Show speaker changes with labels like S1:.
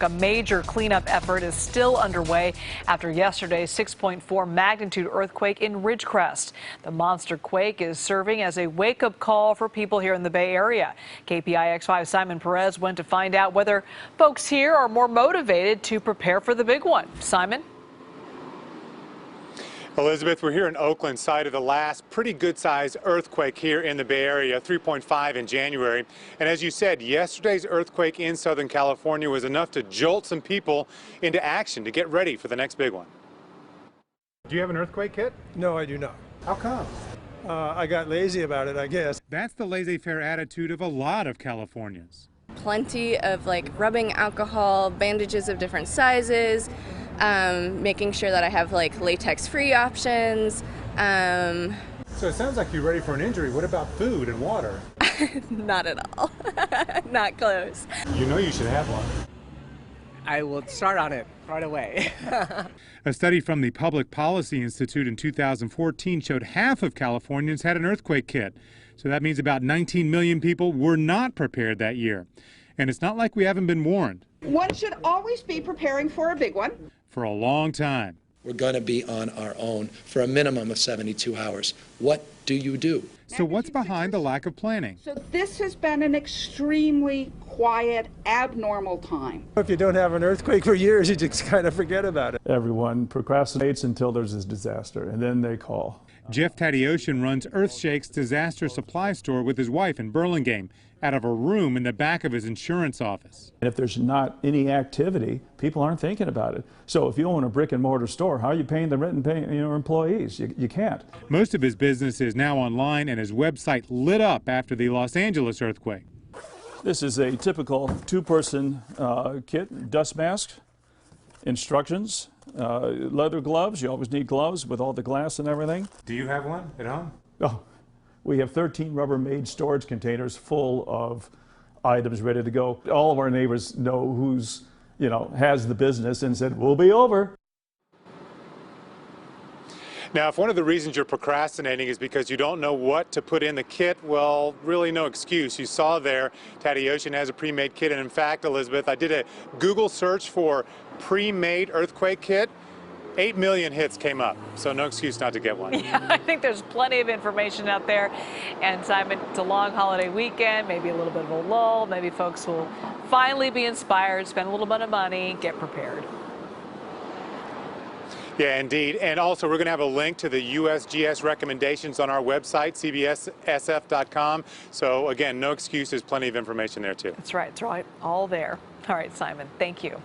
S1: A major cleanup effort is still underway after yesterday's 6.4 magnitude earthquake in Ridgecrest. The monster quake is serving as a wake-up call for people here in the Bay Area. KPIX5 Simon Perez went to find out whether folks here are more motivated to prepare for the big one. Simon?
S2: Elizabeth, we're here in Oakland, site of the last pretty good-sized earthquake here in the Bay Area, 3.5 in January. And as you said, yesterday's earthquake in Southern California was enough to jolt some people into action to get ready for the next big one. Do you have an earthquake kit?
S3: No, I do not.
S2: How come?
S3: I got lazy about it, I guess.
S2: That's the laissez-faire attitude of a lot of Californians.
S4: Plenty of rubbing alcohol, bandages of different sizes, making sure that I have latex-free options.
S2: So it sounds like you're ready for an injury. What about food and water?
S4: Not at all. Not close.
S2: You know you should have one.
S5: I will start on it right away.
S2: A study from the Public Policy Institute in 2014 showed half of Californians had an earthquake kit. So that means about 19 million people were not prepared that year. And it's not like we haven't been warned.
S6: One should always be preparing for a big one.
S2: For a long time.
S7: We're going to be on our own for a minimum of 72 hours. What do you do?
S2: So what's behind the lack of planning?
S6: So this has been an extremely quiet, abnormal time.
S3: If you don't have an earthquake for years, you just kind of forget about it. Everyone procrastinates until there's a disaster, and then they call.
S2: Jeff Tadioshan runs Earthshake's disaster supply store with his wife in Burlingame out of a room in the back of his insurance office.
S3: And if there's not any activity, people aren't thinking about it. So if you own a brick and mortar store, how are you paying the rent and paying your employees? You can't.
S2: Most of his business is now online and his website lit up after the Los Angeles earthquake.
S3: This is a typical two-person kit, dust mask, instructions, leather gloves. You always need gloves with all the glass and everything.
S2: Do you have one at home?
S3: Oh, we have 13 Rubbermaid storage containers full of items ready to go. All of our neighbors know who's, has the business and said, we'll be over.
S2: Now, if one of the reasons you're procrastinating is because you don't know what to put in the kit, well, really no excuse. You saw there, Tadioshan has a pre-made kit, and in fact, Elizabeth, I did a Google search for pre-made earthquake kit. 8 million hits came up, so no excuse not to get one.
S1: Yeah, I think there's plenty of information out there. And Simon, it's a long holiday weekend, maybe a little bit of a lull. Maybe folks will finally be inspired, spend a little bit of money, get prepared.
S2: Yeah, indeed. And also, we're going to have a link to the USGS recommendations on our website, cbssf.com. So again, no excuses, plenty of information there too.
S1: That's right, it's right, all there. All right, Simon, thank you.